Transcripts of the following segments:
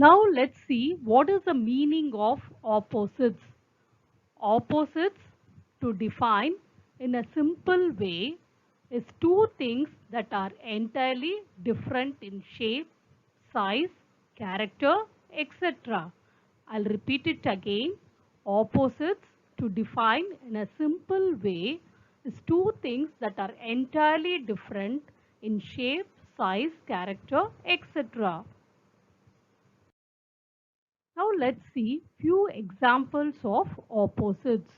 Now let's see what is the meaning of opposites. Opposites, to define in a simple way, is two things that are entirely different in shape, size, character, etc. I'll repeat it again. Opposites, to define in a simple way, is two things that are entirely different in shape, size, character, etc. Now let's see few examples of opposites.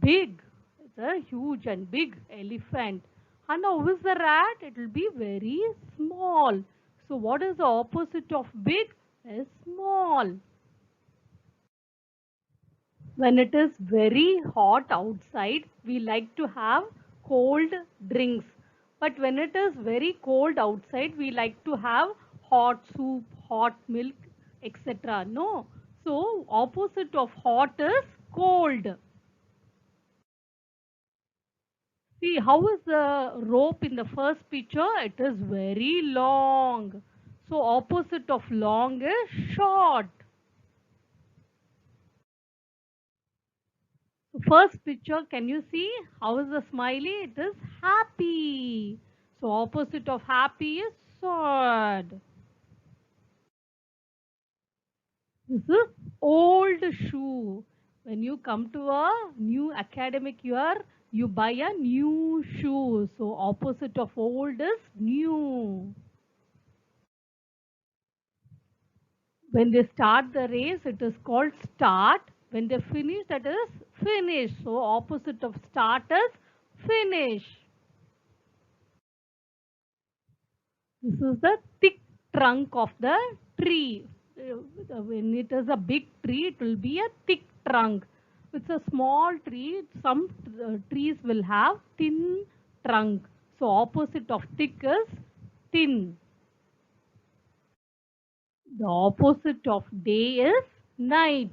Big, it's a huge and big elephant. And how is the rat? It will be very small. So what is the opposite of big? Is small. When it is very hot outside, we like to have cold drinks. But when it is very cold outside, we like to have hot soup, hot milk, etc. No. So opposite of hot is cold. See, how is the rope in the first picture? It is very long. So opposite of long is short. First picture, can you see how is the smiley? It is happy. So opposite of happy is sad. This is old shoe. When you come to a new academic year, you buy a new shoe. So opposite of old is new. When they start the race, it is called start. When they finish, that is finish. So opposite of start is finish. This is the thick trunk of the tree. When it is a big tree, it will be a thick trunk. It's a small tree. Some trees will have thin trunk. So opposite of thick is thin. The opposite of day is night.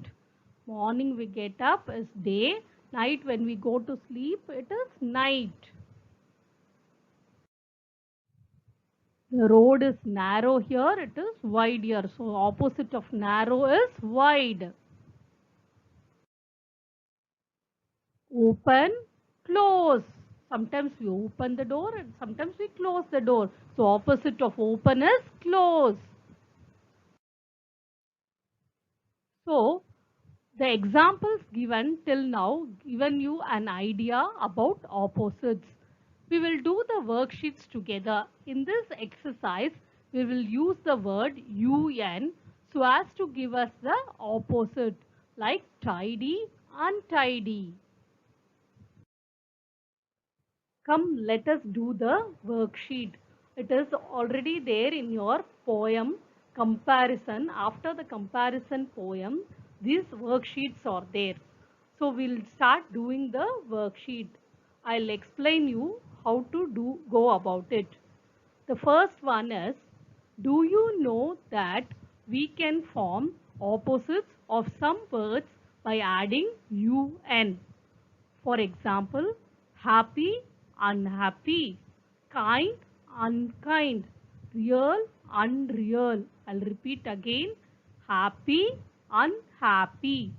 Morning we get up is day. Night when we go to sleep, it is night. The road is narrow here, it is wide here. So opposite of narrow is wide. Open, close. Sometimes we open the door and sometimes we close the door. So opposite of open is close. So the examples given till now given you an idea about opposites. We will do the worksheets together. In this exercise, we will use the word UN so as to give us the opposite like tidy, untidy. Come, let us do the worksheet. It is already there in your poem comparison. After the comparison poem, these worksheets are there. So we'll start doing the worksheet. I'll explain you how to go about it. The first one is, do you know that we can form opposites of some words by adding un? For example, happy, unhappy, kind, unkind, real, unreal. I'll repeat again. Happy, unhappy,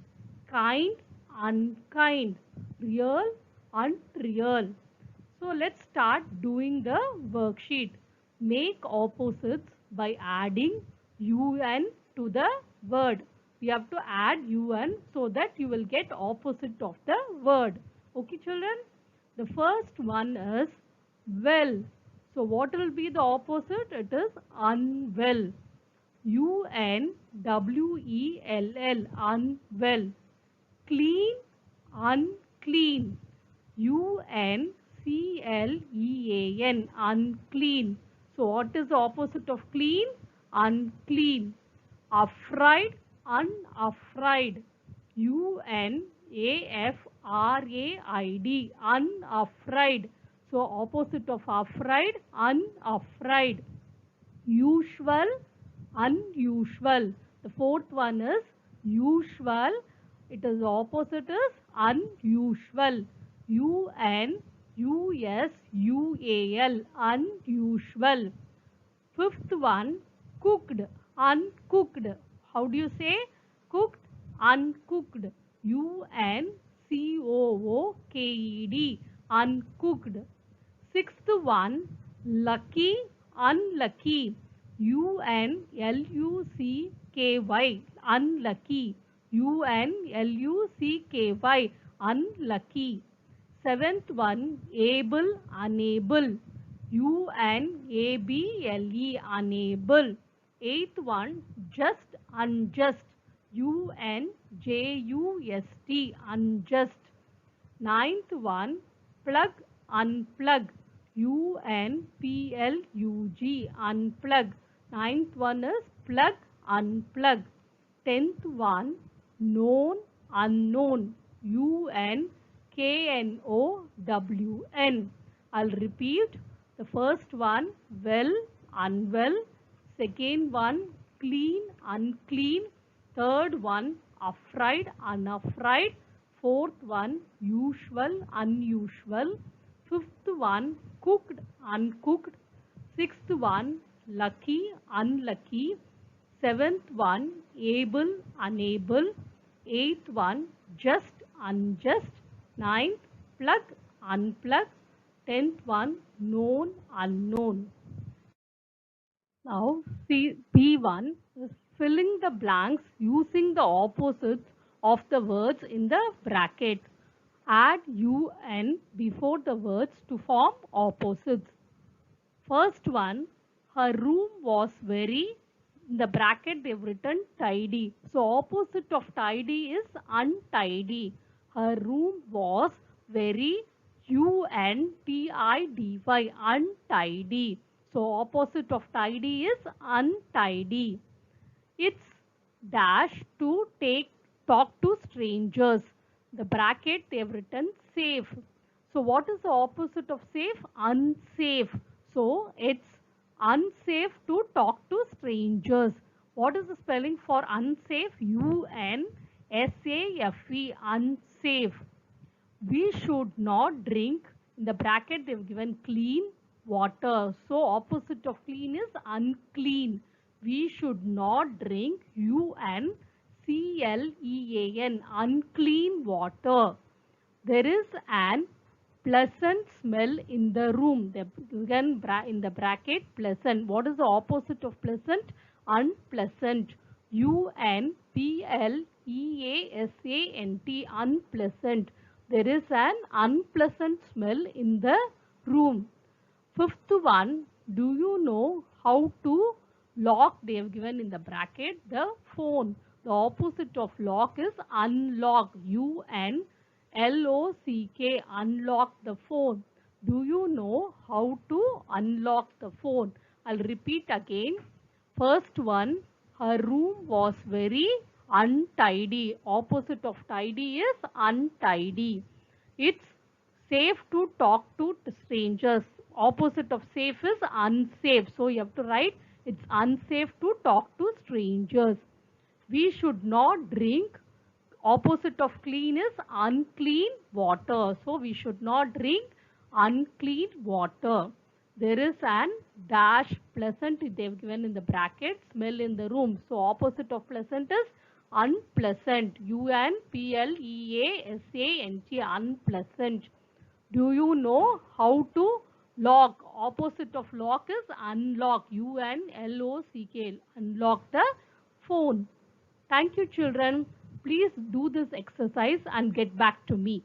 kind, unkind, real, unreal. So let's start doing the worksheet. Make opposites by adding un to the word. We have to add un so that you will get opposite of the word. Okay, children? The first one is well. So what will be the opposite? It is unwell. UNWELL, unwell. Clean, unclean. UNCLEAN, unclean. So what is the opposite of clean? Unclean. Afraid, unafraid. UNAFRAID, unafraid. So opposite of afraid, unafraid. Usual, unusual. The fourth one is usual. It is opposite is unusual. UNUSUAL, unusual. Fifth one, cooked, uncooked. How do you say cooked? Uncooked. UNCOOKED. Uncooked. Sixth one, lucky, unlucky. UNLUCKY. Unlucky. UNLUCKY. Unlucky. Seventh one, able, unable. UNABLE. Unable. Eighth one, just, unjust. UNJUST. Unjust. Ninth one, plug, unplug. UNPLUG. Unplug. Ninth one is plug, unplug. Tenth one, known, unknown. UNKNOWN. I'll repeat. The first one, well, unwell. Second one, clean, unclean. Third one, afraid, unafraid. Fourth one, usual, unusual. Fifth one, cooked, uncooked. Sixth one, lucky, unlucky. Seventh one, able, unable. Eighth one, just, unjust. Ninth, plug, unplug. Tenth one, known, unknown. Now, B1 is filling the blanks using the opposites of the words in the bracket. Add UN before the words to form opposites. First one, her room was very, in the bracket they've written tidy. So opposite of tidy is untidy. Her room was very, UNTIDY, untidy. So opposite of tidy is untidy. It's dash to talk to strangers. The bracket they've written safe. So what is the opposite of safe? Unsafe. So it's unsafe to talk to strangers. What is the spelling for unsafe? UNSAFE. Unsafe. We should not drink, in the bracket they've given clean water. So opposite of clean is unclean. We should not drink UNCLEAN, unclean water. There is an pleasant smell in the room. Again in the bracket pleasant. What is the opposite of pleasant? Unpleasant. UNPLEASANT. Unpleasant. There is an unpleasant smell in the room. Fifth one, do you know how to lock? They have given in the bracket the phone. The opposite of lock is unlock. UNLOCK. Unlock the phone. Do you know how to unlock the phone? I'll repeat again. First one, her room was very untidy. Opposite of tidy is untidy. It's safe to talk to strangers. Opposite of safe is unsafe. So you have to write it's unsafe to talk to strangers. We should not drink. Opposite of clean is unclean water. So we should not drink unclean water. There is an dash pleasant, they've given in the bracket, smell in the room. So opposite of pleasant is unpleasant. UNPLEASANT. Unpleasant. Do you know how to lock? Opposite of lock is unlock. UNLOCK. Unlock the phone. Thank you, children. Please do this exercise and get back to me.